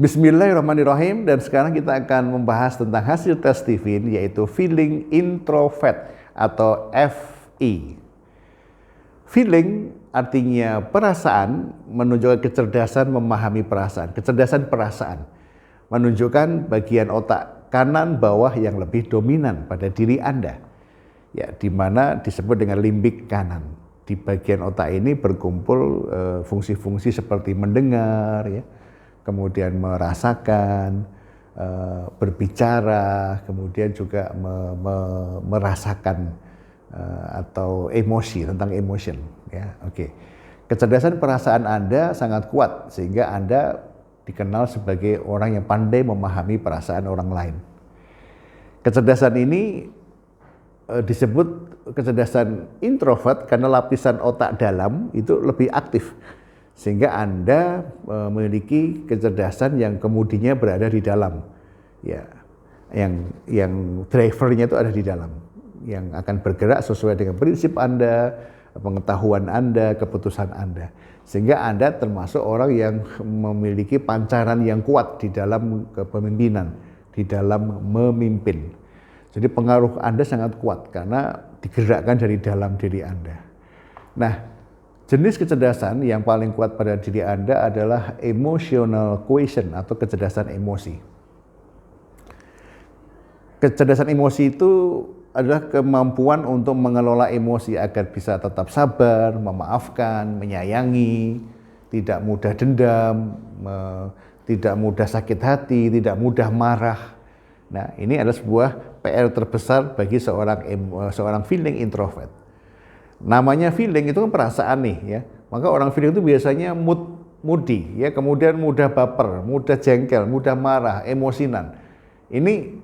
Bismillahirrahmanirrahim, dan sekarang kita akan membahas tentang hasil tes Stephen, yaitu feeling introvert atau FI. Feeling artinya perasaan, menunjukkan kecerdasan memahami perasaan, kecerdasan perasaan, menunjukkan bagian otak kanan bawah yang lebih dominan pada diri Anda, ya, di mana disebut dengan limbik kanan. Di bagian otak ini berkumpul fungsi-fungsi seperti mendengar, ya, kemudian merasakan, berbicara, kemudian juga merasakan atau emosi, tentang emotion, ya. Oke. Kecerdasan perasaan Anda sangat kuat sehingga Anda dikenal sebagai orang yang pandai memahami perasaan orang lain. Kecerdasan ini disebut kecerdasan introvert karena lapisan otak dalam itu lebih aktif, sehingga Anda memiliki kecerdasan yang kemudinya berada di dalam, ya, yang drivernya itu ada di dalam, yang akan bergerak sesuai dengan prinsip Anda, pengetahuan Anda, keputusan Anda, sehingga Anda termasuk orang yang memiliki pancaran yang kuat di dalam kepemimpinan, di dalam memimpin. Jadi pengaruh Anda sangat kuat karena digerakkan dari dalam diri Anda. Nah, jenis kecerdasan yang paling kuat pada diri Anda adalah emotional quotient atau kecerdasan emosi. Kecerdasan emosi itu adalah kemampuan untuk mengelola emosi agar bisa tetap sabar, memaafkan, menyayangi, tidak mudah dendam, tidak mudah sakit hati, tidak mudah marah. Nah, ini adalah sebuah PR terbesar bagi seorang feeling introvert. Namanya feeling itu kan perasaan nih, ya. Maka orang feeling itu biasanya moody, ya, kemudian mudah baper, mudah jengkel, mudah marah, emosinan. Ini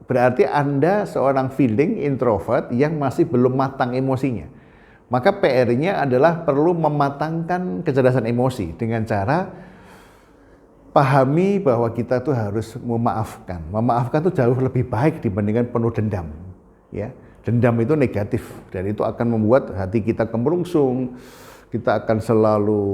berarti Anda seorang feeling introvert yang masih belum matang emosinya. Maka PR-nya adalah perlu mematangkan kecerdasan emosi dengan cara pahami bahwa kita tuh harus memaafkan. Memaafkan itu jauh lebih baik dibandingkan penuh dendam, ya. Dendam itu negatif dan itu akan membuat hati kita kemerungsung, kita akan selalu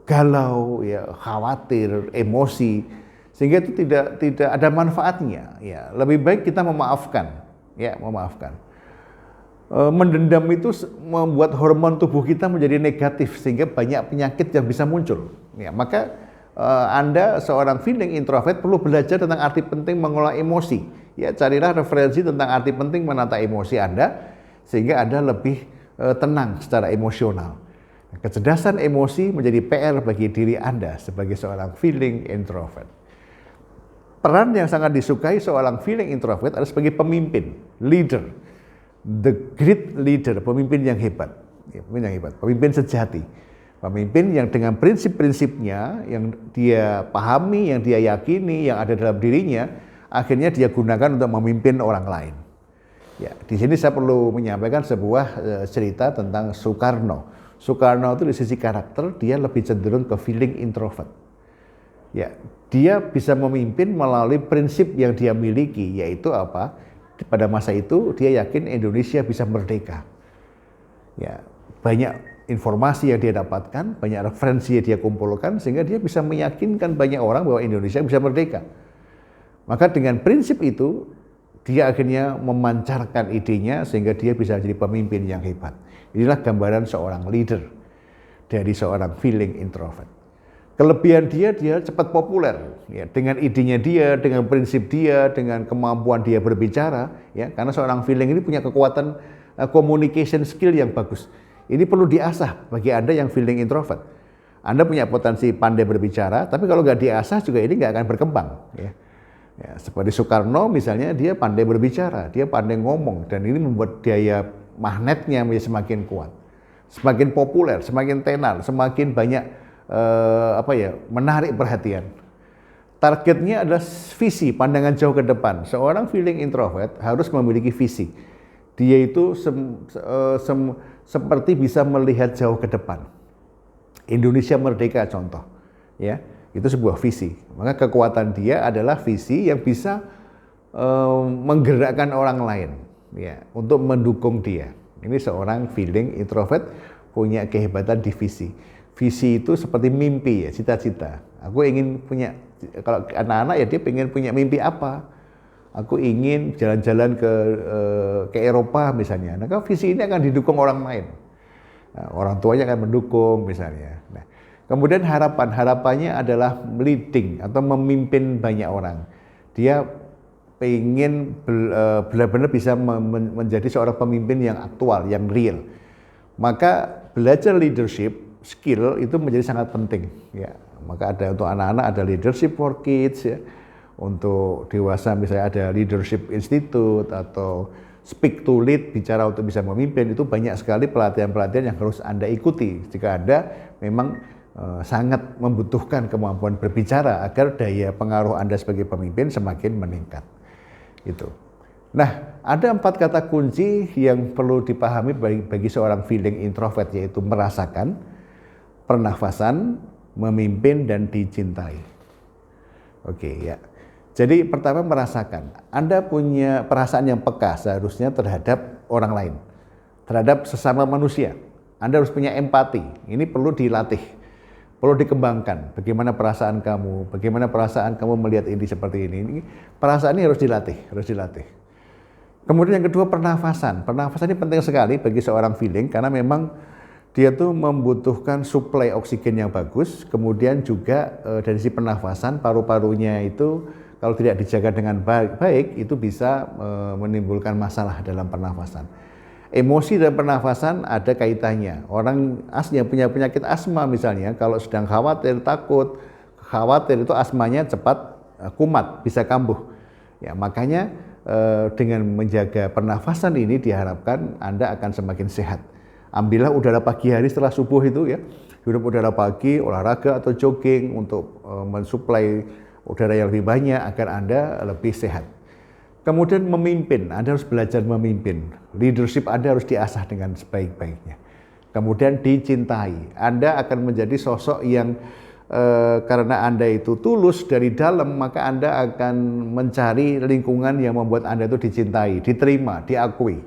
galau, ya, khawatir, emosi, sehingga itu tidak ada manfaatnya, ya. Lebih baik kita memaafkan, ya, memaafkan. Mendendam itu membuat hormon tubuh kita menjadi negatif sehingga banyak penyakit yang bisa muncul, ya. Maka Anda seorang feeling introvert perlu belajar tentang arti penting mengelola emosi. Ya, carilah referensi tentang arti penting menata emosi Anda sehingga Anda lebih tenang secara emosional. Kecerdasan emosi menjadi PR bagi diri Anda sebagai seorang feeling introvert. Peran yang sangat disukai seorang feeling introvert adalah sebagai pemimpin, leader, the great leader, pemimpin yang hebat, ya, pemimpin yang hebat, pemimpin sejati. Pemimpin yang dengan prinsip-prinsipnya yang dia pahami, yang dia yakini, yang ada dalam dirinya, akhirnya dia gunakan untuk memimpin orang lain. Ya, di sini saya perlu menyampaikan sebuah cerita tentang Soekarno. Soekarno itu di sisi karakter dia lebih cenderung ke feeling introvert. Ya, dia bisa memimpin melalui prinsip yang dia miliki, yaitu apa? Pada masa itu dia yakin Indonesia bisa merdeka. Ya, banyak informasi yang dia dapatkan, banyak referensi yang dia kumpulkan sehingga dia bisa meyakinkan banyak orang bahwa Indonesia bisa merdeka. Maka dengan prinsip itu dia akhirnya memancarkan idenya sehingga dia bisa jadi pemimpin yang hebat. Inilah gambaran seorang leader dari seorang feeling introvert. Kelebihan dia cepat populer, ya, dengan idenya dia, dengan prinsip dia, dengan kemampuan dia berbicara, ya, karena seorang feeling ini punya kekuatan communication skill yang bagus. Ini perlu diasah bagi Anda yang feeling introvert. Anda punya potensi pandai berbicara, tapi kalau nggak diasah juga ini nggak akan berkembang, ya. Ya, seperti Soekarno misalnya, dia pandai berbicara, dia pandai ngomong, dan ini membuat daya magnetnya menjadi semakin kuat, semakin populer, semakin tenar, semakin banyak menarik perhatian. Targetnya adalah visi, pandangan jauh ke depan. Seorang feeling introvert harus memiliki visi. Dia itu seperti bisa melihat jauh ke depan. Indonesia merdeka contoh, ya. Itu sebuah visi. Maka kekuatan dia adalah visi yang bisa menggerakkan orang lain, ya, untuk mendukung dia. Ini seorang feeling introvert punya kehebatan di visi. Visi itu seperti mimpi, ya, cita-cita. Aku ingin punya Kalau anak-anak ya dia pengen punya mimpi apa? Aku ingin jalan-jalan ke Eropa misalnya. Nah, kalau visi ini akan didukung orang lain. Nah, orang tuanya akan mendukung misalnya. Nah, kemudian harapannya adalah leading atau memimpin banyak orang. Dia pengen benar-benar bisa menjadi seorang pemimpin yang aktual, yang real. Maka belajar leadership skill itu menjadi sangat penting. Ya, maka ada untuk anak-anak ada leadership for kids ya. Untuk dewasa misalnya ada leadership institute atau speak to lead, bicara untuk bisa memimpin. Itu banyak sekali pelatihan-pelatihan yang harus Anda ikuti jika Anda memang sangat membutuhkan kemampuan berbicara agar daya pengaruh Anda sebagai pemimpin semakin meningkat. Itu. Nah, ada 4 kata kunci yang perlu dipahami bagi seorang feeling introvert, yaitu merasakan, pernafasan, memimpin, dan dicintai. Oke ya. Jadi pertama merasakan. Anda punya perasaan yang peka seharusnya terhadap orang lain, terhadap sesama manusia. Anda harus punya empati. Ini perlu dilatih, perlu dikembangkan. Bagaimana perasaan kamu? Bagaimana perasaan kamu melihat ini seperti ini? Perasaan ini harus dilatih. Kemudian yang kedua pernafasan. Pernafasan ini penting sekali bagi seorang feeling karena memang dia tuh membutuhkan suplai oksigen yang bagus. Kemudian juga dari sisi pernafasan, paru-parunya itu kalau tidak dijaga dengan baik itu bisa menimbulkan masalah dalam pernafasan. Emosi dan pernafasan ada kaitannya. Orang yang punya penyakit asma misalnya, kalau sedang khawatir, takut, itu asmanya cepat kumat, bisa kambuh. Ya, makanya dengan menjaga pernafasan ini diharapkan Anda akan semakin sehat. Ambillah udara pagi hari setelah subuh itu ya, hirup udara pagi, olahraga atau jogging untuk mensuplai udara yang lebih banyak agar Anda lebih sehat. Kemudian memimpin, Anda harus belajar memimpin. Leadership Anda harus diasah dengan sebaik-baiknya. Kemudian dicintai, Anda akan menjadi sosok yang karena Anda itu tulus dari dalam, maka Anda akan mencari lingkungan yang membuat Anda itu dicintai, diterima, diakui.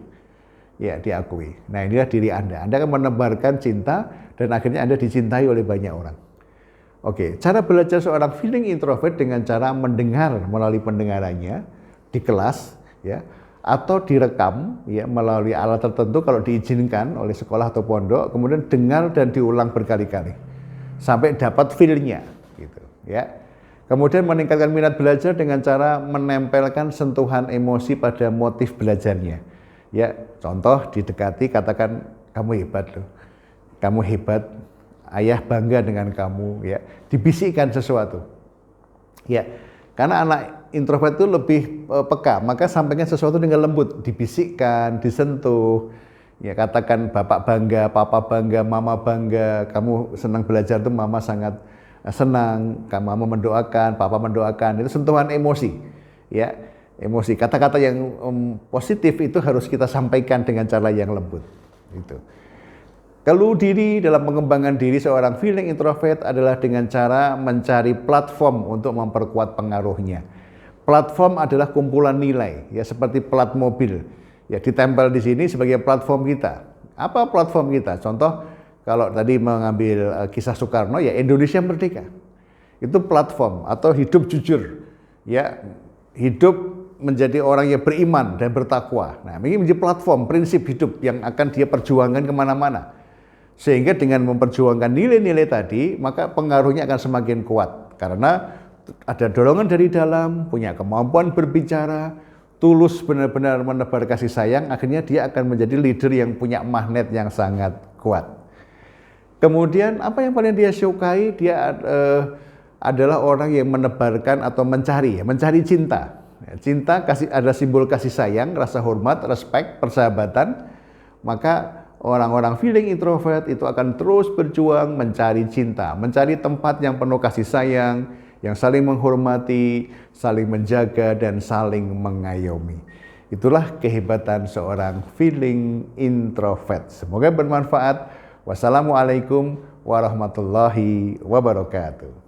Ya, diakui. Nah, inilah diri Anda. Anda akan menebarkan cinta dan akhirnya Anda dicintai oleh banyak orang. Oke, cara belajar seorang feeling introvert dengan cara mendengar melalui pendengarannya di kelas, ya, atau direkam, ya, melalui alat tertentu kalau diizinkan oleh sekolah atau pondok, kemudian dengar dan diulang berkali-kali sampai dapat feel-nya, gitu, ya. Kemudian meningkatkan minat belajar dengan cara menempelkan sentuhan emosi pada motif belajarnya, ya. Contoh didekati, katakan kamu hebat loh, kamu hebat. Ayah bangga dengan kamu, ya. Dibisikkan sesuatu, ya. Karena anak introvert itu lebih peka, maka sampaikan sesuatu dengan lembut, dibisikkan, disentuh, ya. Katakan bapak bangga, papa bangga, mama bangga, kamu senang belajar tuh mama sangat senang, mama mendoakan, papa mendoakan, itu sentuhan emosi, ya. Emosi, kata-kata yang positif itu harus kita sampaikan dengan cara yang lembut, gitu. Keluh diri dalam pengembangan diri seorang feeling introvert adalah dengan cara mencari platform untuk memperkuat pengaruhnya. Platform adalah kumpulan nilai, ya, seperti plat mobil, ya, ditempel di sini sebagai platform kita. Apa platform kita? Contoh, kalau tadi mengambil kisah Soekarno, ya, Indonesia Merdeka. Itu platform atau hidup jujur, ya, hidup menjadi orang yang beriman dan bertakwa. Nah, ini menjadi platform, prinsip hidup yang akan dia perjuangkan kemana-mana. Sehingga dengan memperjuangkan nilai-nilai tadi, maka pengaruhnya akan semakin kuat. Karena ada dorongan dari dalam, punya kemampuan berbicara, tulus benar-benar menebar kasih sayang, akhirnya dia akan menjadi leader yang punya magnet yang sangat kuat. Kemudian apa yang paling dia sukai? Dia adalah orang yang menebarkan atau mencari cinta. Cinta ada simbol kasih sayang, rasa hormat, respect, persahabatan. Maka orang-orang feeling introvert itu akan terus berjuang mencari cinta, mencari tempat yang penuh kasih sayang, yang saling menghormati, saling menjaga, dan saling mengayomi. Itulah kehebatan seorang feeling introvert. Semoga bermanfaat. Wassalamualaikum warahmatullahi wabarakatuh.